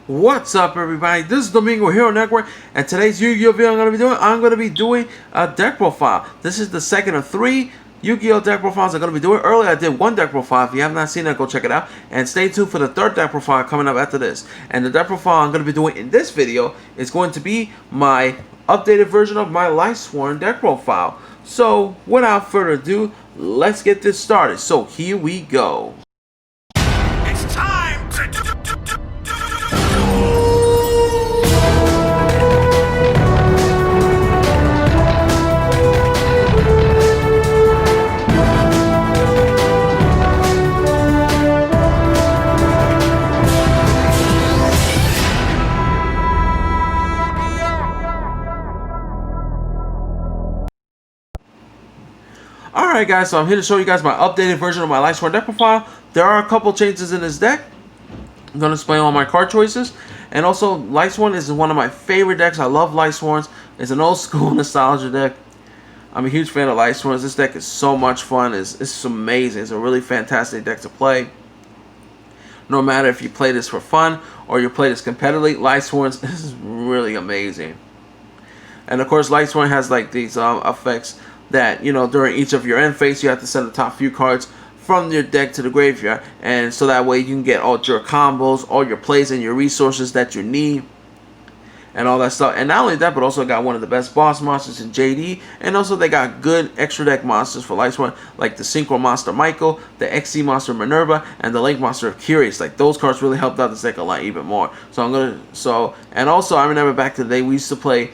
What's up, everybody? This is Domingo Hero Network, and today's Yu-Gi-Oh video I'm going to be doing a deck profile. This is the second of 3 Yu-Gi-Oh deck profiles I'm going to be doing. Earlier I did one deck profile. If you have not seen it, go check it out. And stay tuned for the third deck profile coming up after this. And the deck profile I'm going to be doing in this video is going to be my updated version of my Lightsworn deck profile. So without further ado, let's get this started. So here we go. It's time to Alright guys, so I'm here to show you guys my updated version of my Lightsworn deck profile. There are a couple changes in this deck. I'm going to explain all my card choices. And also, Lightsworn is one of my favorite decks. I love Lightsworns. It's an old school nostalgia deck. I'm a huge fan of Lightsworns. This deck is so much fun. It's amazing. It's a really fantastic deck to play. No matter if you play this for fun or you play this competitively, Lightsworns is really amazing. And of course, Lightsworn has like these effects that, you know, during each of your end phase, you have to send the top few cards from your deck to the graveyard, and so that way you can get all your combos, all your plays, and your resources that you need, and all that stuff. And not only that, but also got one of the best boss monsters in JD, and also they got good extra deck monsters for Lightsworn, like the Synchro monster Michael, the XC monster Minerva, and the Link monster of Curious. Like, those cards really helped out this deck a lot even more. And also I remember back to the day we used to play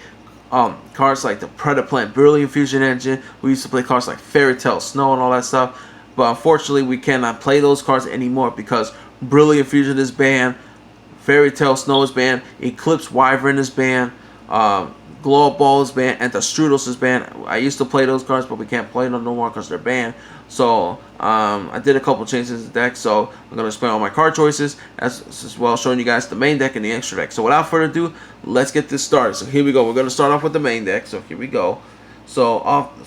cards like the Predaplant Brilliant Fusion Engine. We used to play cards like Fairy Tale Snow and all that stuff. But unfortunately, we cannot play those cards anymore because Brilliant Fusion is banned, Fairy Tale Snow is banned, Eclipse Wyvern is banned, Glow Up Ball is banned, and the Strudos is banned. I used to play those cards, but we can't play them no more because they're banned. So I did a couple changes to the deck, so I'm going to explain all my card choices as well, showing you guys the main deck and the extra deck. So without further ado, let's get this started. So here we go. We're going to start off with the main deck. So here we go. So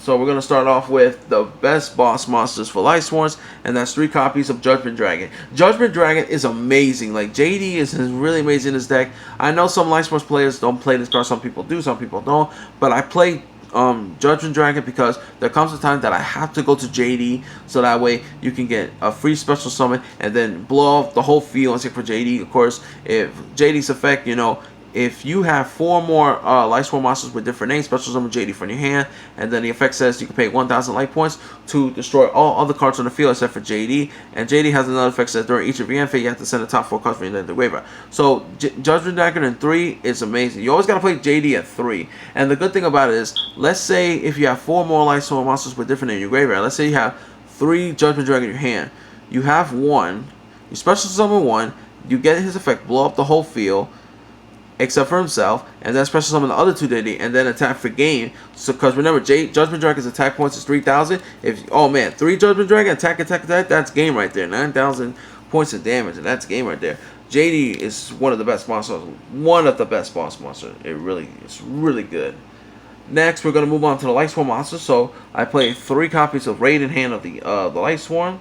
we're going to start off with the best boss monsters for Lightsworns, and that's 3 copies of Judgment Dragon. Judgment Dragon is amazing. Like, JD is really amazing in this deck. I know some Lightsworns players don't play this card. Some people do, some people don't. But I play Judgment Dragon because there comes a time that I have to go to JD, so that way you can get a free special summon and then blow off the whole field except for JD. Of course, if JD's effect, you know, if you have 4 more Lightsworn monsters with different names, special summon JD from your hand, and then the effect says you can pay 1,000 life points to destroy all other cards on the field except for JD. And JD has another effect that says during each of your end phase, you have to send the top 4 cards from your deck to the graveyard. So Judgment Dragon in 3 is amazing. You always got to play JD at 3. And the good thing about it is, let's say if you have 4 more Lightsworn monsters with different in your graveyard, let's say you have 3 Judgment Dragon in your hand. You have 1, you special summon 1, you get his effect, blow up the whole field, except for himself, and then special summon the other 2 deity, and then attack for game. So, because remember, Judgment Dragon's attack points is 3,000. Oh man, 3 Judgment Dragon, attack, that's game right there. 9,000 points of damage, and that's game right there. JD is one of the best monsters, boss monsters. It's really good. Next, we're gonna move on to the Lightsworn monsters. So I play 3 copies of Raiden Hand of the Lightsworn,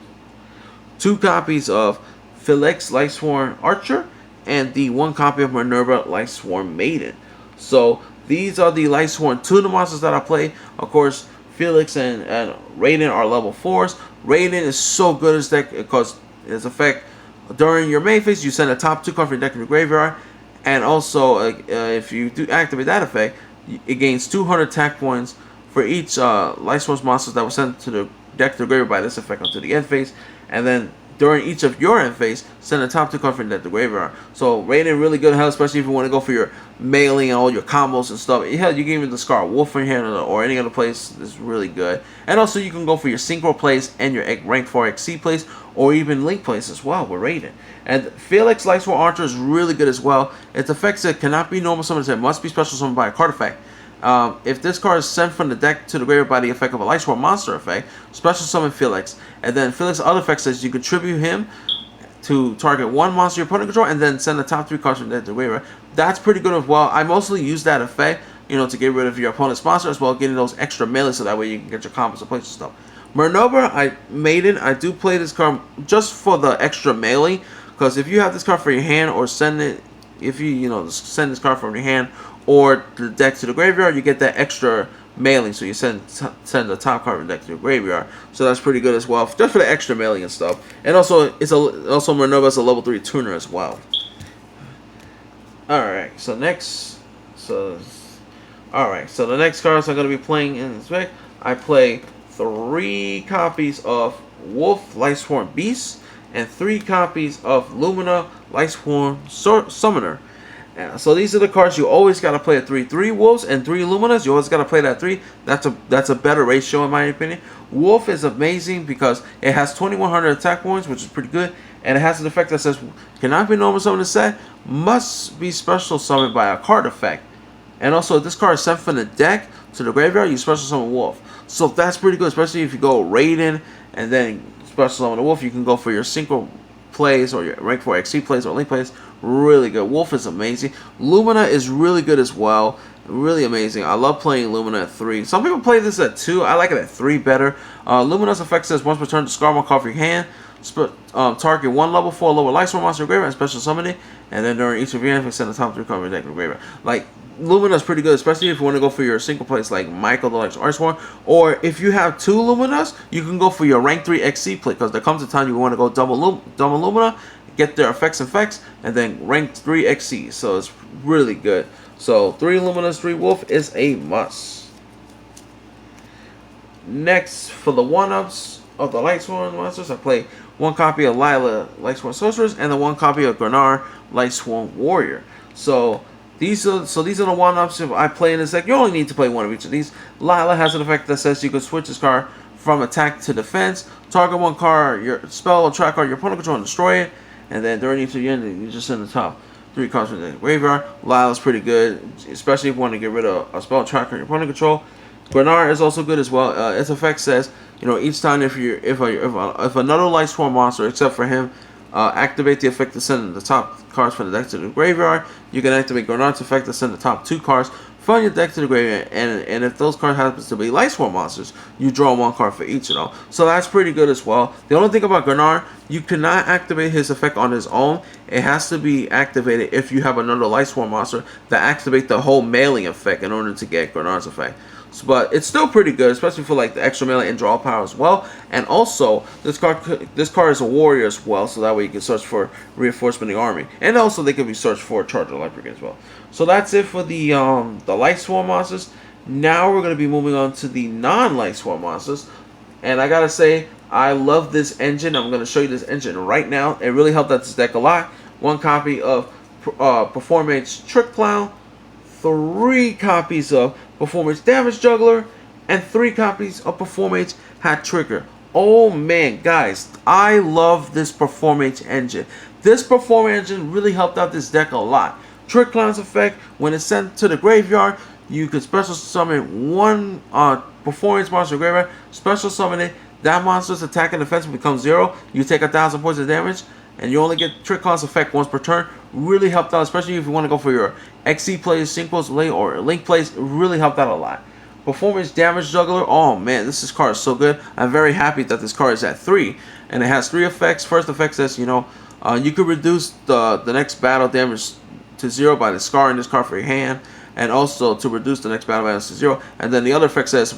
2 copies of Felix Lightsworn Archer, and the 1 copy of Minerva Lightsworn Maiden. So these are the Lightsworn Tuna monsters that I play. Of course, Felix and Raiden are level 4s. Raiden is so good as deck because his effect during your main phase, you send a top 2 card from your deck to the graveyard, and also if you do activate that effect, it gains 200 attack points for each Lightsworn monsters that was sent to the deck to the graveyard by this effect onto the end phase, and then during each of your end phase, send a top 2 card from the graveyard. So Raiden really good help, especially if you want to go for your mailing and all your combos and stuff. Hell, you can even discard Wolf in here or any other place. Is really good. And also you can go for your Synchro plays and your rank 4 XC plays, or even Link plays as well with Raiden. And Felix Lightsworn Archer is really good as well. Its effects that cannot be normal summoned, it must be special summoned by a card effect. If this card is sent from the deck to the graveyard by the effect of a Lightsworn monster effect, special summon Felix, and then Felix's other effect says you contribute him to target 1 monster your opponent control, and then send the top 3 cards from the deck to the graveyard. That's pretty good as well. I mostly use that effect, you know, to get rid of your opponent's monster as well, getting those extra melee so that way you can get your combos and plays and stuff. Minerva, I do play this card just for the extra melee, because if you have this card for your hand or send it if you know send this card from your hand or the deck to the graveyard, you get that extra mailing. So you send the top card from the deck to your graveyard. So that's pretty good as well, just for the extra mailing and stuff. And also Minerva's a level 3 tuner as well. Alright, so the next cards I'm going to be playing in this deck, I play 3 copies of Wolf Lightsworn Beast and 3 copies of Lumina Lightsworn Summoner. So these are the cards you always got to play: 3 Wolves and 3 Luminas. You always got to play that 3. That's a better ratio in my opinion. Wolf is amazing because it has 2100 attack points, which is pretty good, and it has an effect that says cannot be normal summoned in set, must be special summoned by a card effect. And also, if this card is sent from the deck to the graveyard, you special summon Wolf. So that's pretty good, especially if you go Raiden and then special summon a Wolf. You can go for your Synchro plays or your rank 4 XC plays or Link plays. Really good. Wolf is amazing. Lumina is really good as well. Really amazing. I love playing Lumina at 3. Some people play this at 2. I like it at 3 better. Lumina's effect says once per turn, discard 1 card from your hand. Target 1 level 4 lower Lightsworn monster graveyard and special summon it. And then during each of your send the top 3 cards from your deck to the graveyard. Like, Lumina's pretty good, especially if you want to go for your single plays like Michael the Lightsworn, or if you have 2 Luminas, you can go for your rank 3 XC play, because there comes a time you want to go double Lumina, get their effects, and then rank 3 XC. So it's really good. So 3 Luminas, 3 Wolf is a must. Next, for the 1-ups of the Lightsworn monsters, I play 1 copy of Lila Lightsworn Sorceress and the 1 copy of Grenar Lightsworn Warrior. So these are the 1-ups. If I play in this deck, you only need to play 1 of each of these. Lila has an effect that says you can switch this card from attack to defense. Target 1 card, your spell or track card your opponent control, and destroy it. And then during each of the end, you just send the top 3 cards from the graveyard. Lila's pretty good, especially if you want to get rid of a spell tracker your opponent control. Grenar is also good as well. Its effect says, you know, each time if another Lightsworn monster except for him activate the effect to send the top cards from the deck to the graveyard, you can activate Grenard's effect to send the top 2 cards from your deck to the graveyard, and if those cards happens to be Lightsworn monsters, you draw 1 card for each of them. So that's pretty good as well. The only thing about Grenard, you cannot activate his effect on his own. It has to be activated if you have another Lightsworn monster that activate the whole mailing effect in order to get Grenard's effect. But it's still pretty good, especially for like the extra melee and draw power as well. And also, this card is a warrior as well, so that way you can search for reinforcement in the army. And also, they can be searched for a charger light brigade as well. So that's it for the Lightsworn monsters. Now we're going to be moving on to the non-Lightsworn monsters. And I gotta say, I love this engine. I'm going to show you this engine right now. It really helped out this deck a lot. 1 copy of Performance Trick Clown, 3 copies of Performance Damage Juggler, and 3 copies of Performance Hat Trigger. Oh man, guys, I love this Performance engine. This Performance engine really helped out this deck a lot. Trick Clown's effect, when it's sent to the graveyard, you can special summon 1 Performance monster graveyard, special summon it. That monster's attack and defense becomes 0. You take 1,000 points of damage, and you only get Trick Clown's effect once per turn. Really helped out, especially if you want to go for your XC plays, Synchros or Link plays. It really helped out a lot. Performance Damage Juggler. Oh man, this card is so good. I'm very happy that this card is at 3, and it has 3 effects. First effect says, you know, you could reduce the next battle damage to 0 by discarding this card for your hand, and also to reduce the next battle damage to 0. And then the other effect says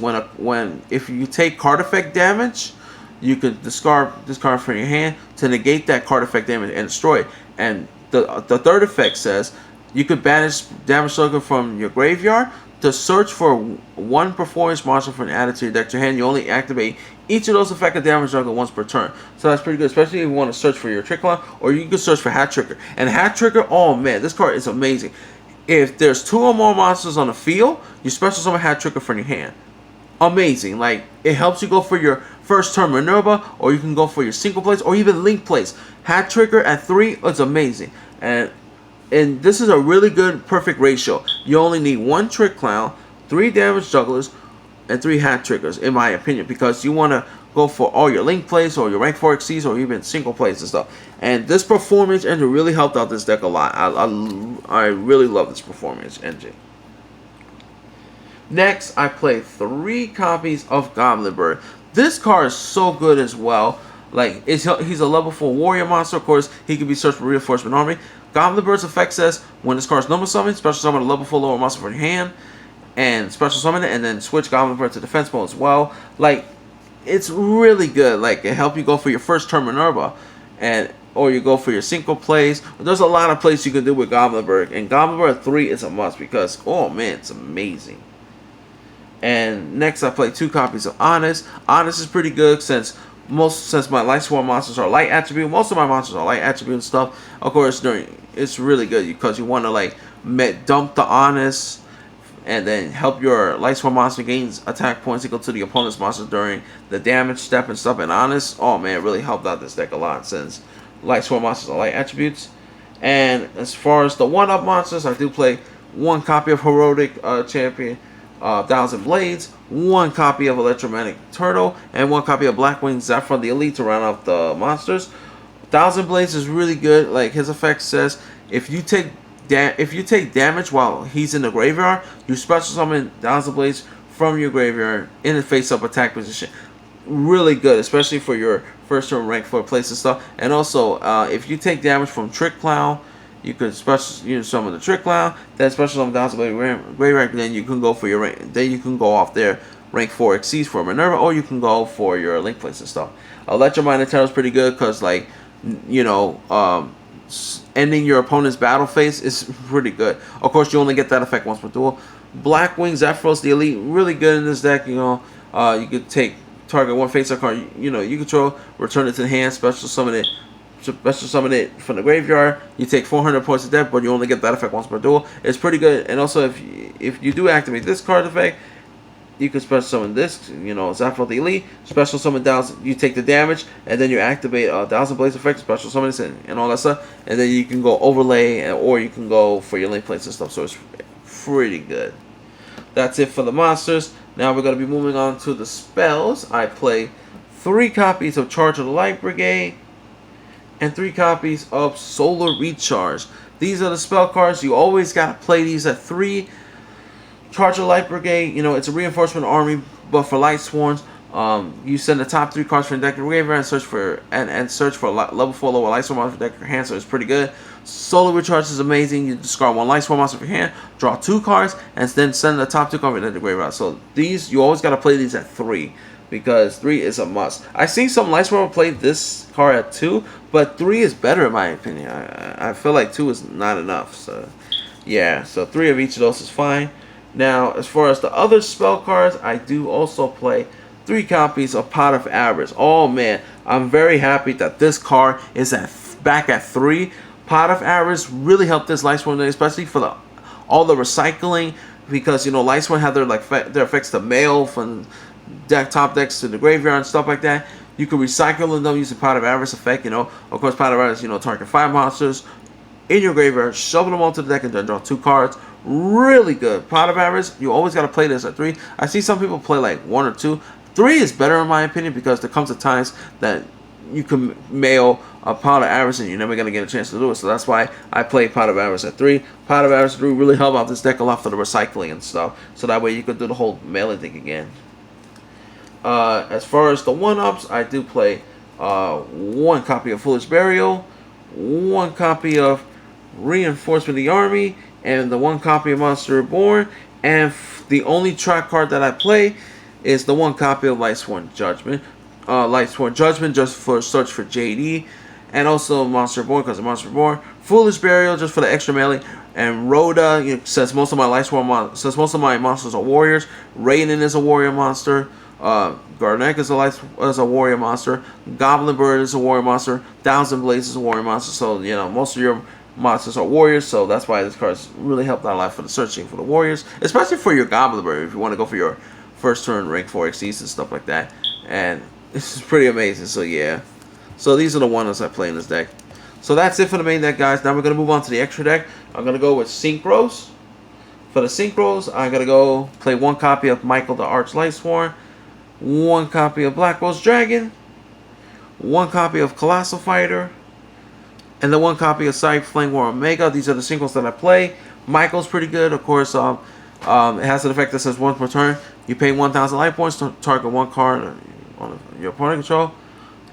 if you take card effect damage, you could discard this card from your hand to negate that card effect damage and destroy it. And the third effect says you could banish Damage Juggler from your graveyard to search for 1 Performance monster from added to your deck to your hand. You only activate each of those effective Damage Juggler once per turn. So that's pretty good, especially if you want to search for your Trick Clown, or you can search for Hat Trigger. And Hat Trigger, oh man, this card is amazing. If there's 2 or more monsters on the field, you special summon Hat Trigger from your hand. Amazing. Like, it helps you go for your first turn Minerva, or you can go for your single plays, or even Link plays. Hat Trigger at 3 is amazing. And this is a really good, perfect ratio. You only need 1 Trick Clown, 3 Damage Jugglers, and 3 Hat Triggers, in my opinion, because you want to go for all your Link plays, or your rank 4 XCs, or even single plays and stuff. And this Performance engine really helped out this deck a lot. I really love this Performance engine. Next, I play 3 copies of Goblin Bird. This card is so good as well. Like, he's a level 4 warrior monster. Of course, he can be searched for reinforcement army. Goblin Bird's effect says when this card's normal summon, special summon a level 4 lower monster from your hand, and special summon it, and then switch Goblin Bird to defense mode as well. Like, it's really good. Like, it helps you go for your first turn Minerva, or you go for your Synchro plays. There's a lot of plays you can do with Goblin Bird, and Goblin Bird 3 is a must because, oh man, it's amazing. And next I play 2 copies of Honest. Honest is pretty good since my Lightsworn monsters are light attribute. Most of my monsters are light attribute and stuff. Of course, it's really good because you want to like dump the Honest and then help your Lightsworn monster gains attack points equal to the opponent's monster during the damage step and stuff. And Honest, oh man, it really helped out this deck a lot since Lightsworn monsters are light attributes. And as far as the 1-up monsters, I do play 1 copy of Heroic Champion, 1,000 Blades, 1 copy of Electromagnetic Turtle, and 1 copy of Blackwing Zephyr the Elite to round out the monsters. 1,000 Blades is really good. Like, his effect says if you take damage while he's in the graveyard, you special summon 1,000 Blades from your graveyard in the face-up attack position. Really good, especially for your first turn rank 4 place and stuff. And also, if you take damage from Trick Clown, you could special summon the Trick Clown, then special summon 1,000 Blade graveyard. Then you can go for your rank. Then you can go off there rank 4 exceeds for Minerva, or you can go for your link place and stuff. Electromagnetic Turtle is pretty good because, like, ending your opponent's battle phase is pretty good. Of course, you only get that effect once per duel. Blackwing Zephyr the Elite, really good in this deck. You could target 1 face-up card you control, return it to the hand, special summon it from the graveyard. You take 400 points of death, but you only get that effect once per duel. It's pretty good. And also, if you do activate this card effect, you can special summon this, Zephyr the Elite, special summon 1,000. You take the damage, and then you activate 1,000 Blaze effect, special summon this, and all that stuff. And then you can go overlay, or you can go for your link plates and stuff. So it's pretty good. That's it for the monsters. Now we're going to be moving on to the spells. I play 3 copies of Charge of the Light Brigade and 3 copies of Solar Recharge. These are the spell cards. You always got to play these at 3. Charge of the Light Brigade, it's a reinforcement army, but for Lightsworns, you send the top 3 cards from your deck to graveyard and search for level 4 lower Lightsworn monster deck your hand, so it's pretty good. Solar Recharge is amazing. You discard 1 Lightsworn monster from your hand, draw 2 cards, and then send the top 2 cards from your deck to graveyard. So these, you always got to play these at 3. Because 3 is a must. I seen some Lightsworn play this card at 2, but 3 is better in my opinion. I feel like 2 is not enough. So yeah, so 3 of each of those is fine. Now, as far as the other spell cards, I do also play 3 copies of Pot of Avarice. Oh man, I'm very happy that this card is back at 3. Pot of Avarice really helped this Lightsworn, especially for all the recycling, because Lightsworn had their effects to mail from top decks to the graveyard and stuff like that. You can recycle them using Pot of Avarice effect. Of course, Pot of Avarice, target 5 monsters in your graveyard, shovel them onto the deck, and then draw 2 cards. Really good. Pot of Avarice, you always got to play this at 3. I see some people play like 1 or 2. 3 is better in my opinion because there comes a times that you can mail a Pot of Avarice and you're never going to get a chance to do it. So that's why I play Pot of Avarice at 3. Pot of Avarice really help out this deck a lot for the recycling and stuff. So that way you could do the whole mailing thing again. As far as the 1-ups, I do play 1 copy of Foolish Burial, 1 copy of Reinforcement of the Army, and the 1 copy of Monster Reborn. And the only track card that I play is the 1 copy of Lightsworn Judgment. Lightsworn Judgment just for search for JD, and also Monster Reborn because of Monster Reborn. Foolish Burial just for the extra melee. And Rhoda, since most of my my monsters are warriors, Raiden is a warrior monster. Garnek is a warrior monster. Goblin Bird is a warrior monster. 1,000 Blades is a warrior monster. So most of your monsters are warriors. So that's why this card's really helped out a lot for the searching for the warriors, especially for your Goblin Bird if you want to go for your first turn rank 4 exceeds and stuff like that. And this is pretty amazing. So yeah, so these are the ones I play in this deck. So that's it for the main deck, guys. Now we're gonna move on to the extra deck. I'm gonna go with Synchros. For the Synchros, I'm gonna go play 1 copy of Michael the Arch Lightsworn, 1 copy of Black Rose Dragon, 1 copy of Colossal Fighter, and then 1 copy of Side Flame War Omega. These are the Synchros that I play. Michael's pretty good, of course. It has an effect that says 1 per turn. You pay 1,000 life points to target 1 card on your opponent control.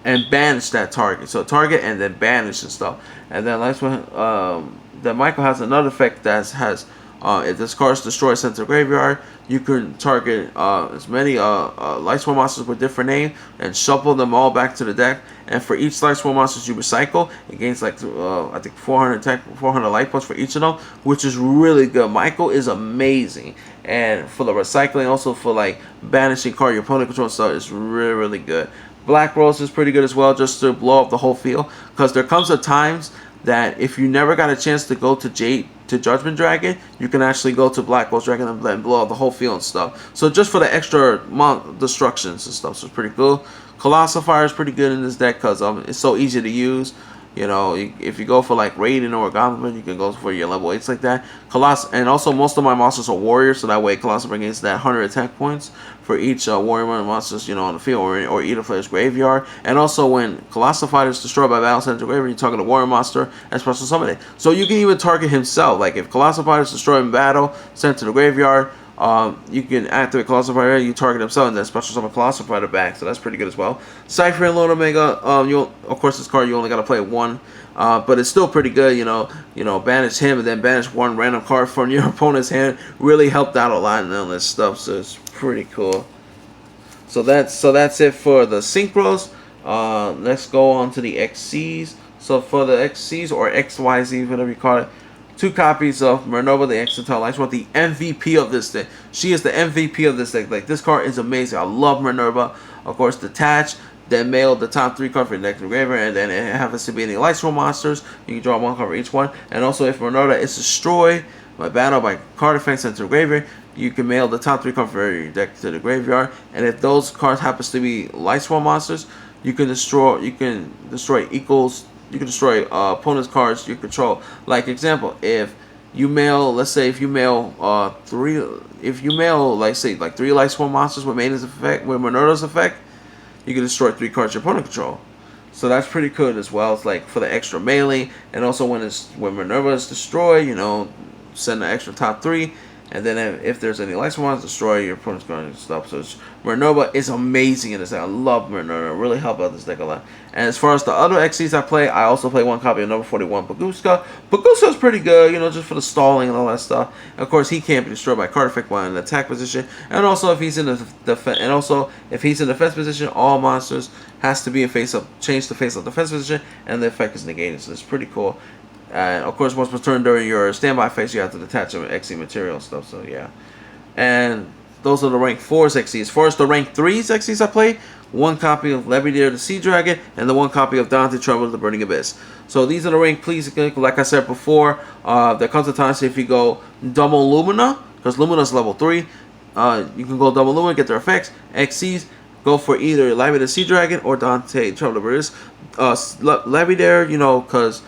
and banish that target. So target and then banish and stuff. And then Lightsworn, then Michael has another effect that has if this card is destroyed sent to the graveyard, you can target as many Lightsworn monsters with different name and shuffle them all back to the deck. And for each Lightsworn monsters you recycle, it gains like I think 400 life points for each of them, which is really good. Michael is amazing, and for the recycling, also for like banishing card your opponent controls stuff, is really good. Black Rose is pretty good as well, just to blow up the whole field, because there comes a times that if you never got a chance to go to Judgment Dragon, you can actually go to Black Rose Dragon and blow up the whole field and stuff. So just for the extra destructions and stuff, so it's pretty cool. Colossal Fire is pretty good in this deck because it's so easy to use. You know, if you go for like Raiden or Goblin, you can go for your level 8s like that. And also most of my monsters are warriors, so that way Colossal brings that 100 attack points for each warrior monsters, you know, on the field or either player's graveyard. And also when Colossal Fighter is destroyed by battle center graveyard, you target a warrior monster and special summon it. So you can even target himself. Like if Colossal Fighter is destroyed in battle, sent to the graveyard, you can activate Colossal Fighter, you target himself, and then special summon Colossal Fighter back, so that's pretty good as well. Cypher and Lord Omega, of course this card you only gotta play one, but it's still pretty good. You know, banish him and then banish one random card from your opponent's hand. Really helped out a lot and all this stuff, so it's pretty cool. So that's it for the Synchros. Let's go on to the XCs. So for the XCs or XYZ, whatever you call it, 2 copies of Minerva, the Accidental Lightsworn, the MVP of this deck. She is the MVP of this deck. Like, this card is amazing. I love Minerva. Of course, detach, then mail the top 3 cards for the deck to the graveyard, and then it happens to be any Lightsworn monsters. You can draw 1 card for each one. And also, if Minerva is destroyed by battle by card effects sent to the graveyard, you can mail the top 3 cards for your deck to the graveyard. And if those cards happens to be Lightsworn monsters, you can destroy opponent's cards you control. Like example, if you mail, let's say if you mail like 3 Lightsworn monsters with Maiden's effect, with Minerva's effect, you can destroy 3 cards your opponent control. So that's pretty good as well. It's like for the extra mailing, and also when Minerva is destroyed, you know, send the extra top 3. And then if there's any Lightsworn ones, destroy your opponent's card and stuff. So Minerva is amazing in this deck. I love Minerva. Really help out this deck a lot. And as far as the other XCs I play, I also play 1 copy of number 41 Baguska. Baguska is pretty good, you know, just for the stalling and all that stuff. And of course, he can't be destroyed by card effect while in the attack position. And also, if he's in the defense position, all monsters has to be change the face of defense position, and the effect is negated. So it's pretty cool. And of course, once per turn during your standby phase, you have to detach an XC material and stuff. So yeah, and those are the rank 4's XCs. As far as the rank 3's XCs I play, 1 copy of Levidator the Sea Dragon, and the 1 copy of Dante Trouble of the Burning Abyss. So these are the rank. Please, like I said before, there comes a time, so if you go double Lumina, because Lumina is level 3, you can go double Lumina, get their effects. XCs, go for either Levidator the Sea Dragon or Dante Trouble of the Abyss. Levidator, you know, because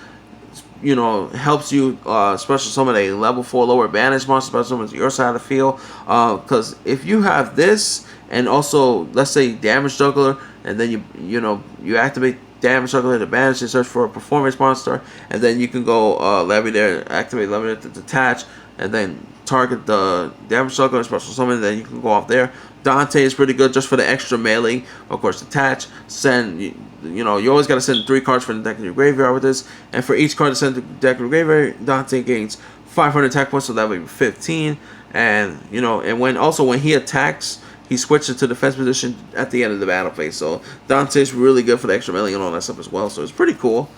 helps you special summon a level 4 lower banish monster, special summon to your side of the field. Because if you have this, and also let's say Damage Juggler, and then you activate Damage Juggler to banish and search for a performance monster, and then you can go Levidator, activate Levidator to detach, and then target the Damage Juggler special summon, and then you can go off there. Dante is pretty good just for the extra melee. Of course, detach, send. You always got to send 3 cards from the deck to your graveyard with this, and for each card to send to the deck to the graveyard, Dante gains 500 attack points, so that would be 15. And and when he attacks, he switches to defense position at the end of the battle phase. So Dante is really good for the extra melee and all that stuff as well. So it's pretty cool.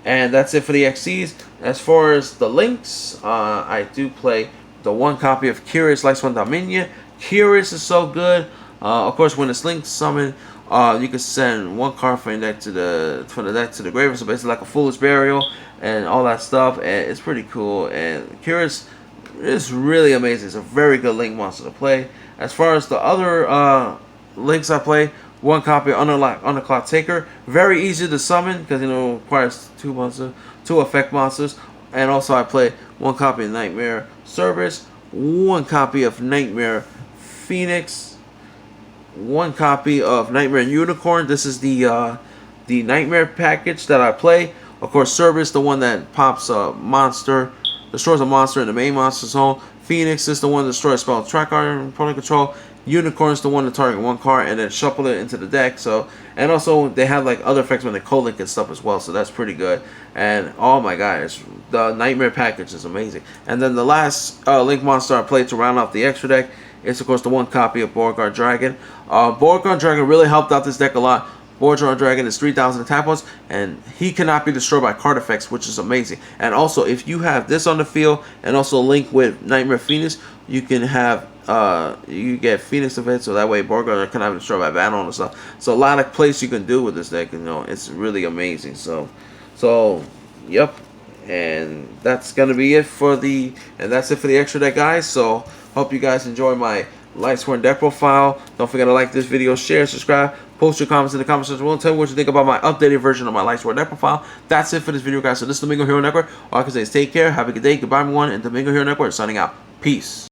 And that's it for the XCs. As far as the links, I do play the 1 copy of Curious Lightsworn Dominion. Curious is so good. Of course, when it's linked summon, you can send 1 card from the deck to the graveyard. So basically like a Foolish Burial and all that stuff. And it's pretty cool. And Curious is really amazing. It's a very good link monster to play. As far as the other links I play, 1 copy of Underclock Taker. Very easy to summon because it requires 2 effect monsters. And also I play 1 copy of Nightmare Cerberus, 1 copy of Nightmare Phoenix, 1 copy of Nightmare Unicorn. This is the Nightmare package that I play. Of course, Cerberus, the one that pops a monster, destroys a monster in the main monster zone. Phoenix is the one that destroys spell track card and opponent control. Unicorn's the one to target one card and then shuffle it into the deck. So, and also they have like other effects when they co-link and stuff as well. So that's pretty good. And oh my gosh, the Nightmare package is amazing. And then the last Link monster I played to round off the extra deck is of course the one copy of Beauregard Dragon. Beauregard Dragon really helped out this deck a lot. Beauregard Dragon is 3,000 attack points, and he cannot be destroyed by card effects, which is amazing. And also, if you have this on the field, and also link with Nightmare Phoenix, you can have you get Phoenix event, so that way Beauregard cannot be destroyed by battle and stuff. So a lot of plays you can do with this deck, you know, it's really amazing. So yep, and that's gonna be it for the extra deck, guys. So hope you guys enjoy my Lightsworn deck profile. Don't forget to like this video, share, subscribe, post your comments in the comment section below, and tell me what you think about my updated version of my Lightsworn deck profile. That's it for this video, guys. So this is Domingo Hero Network. All I can say is take care, have a good day, goodbye everyone, and Domingo Hero Network signing out. Peace.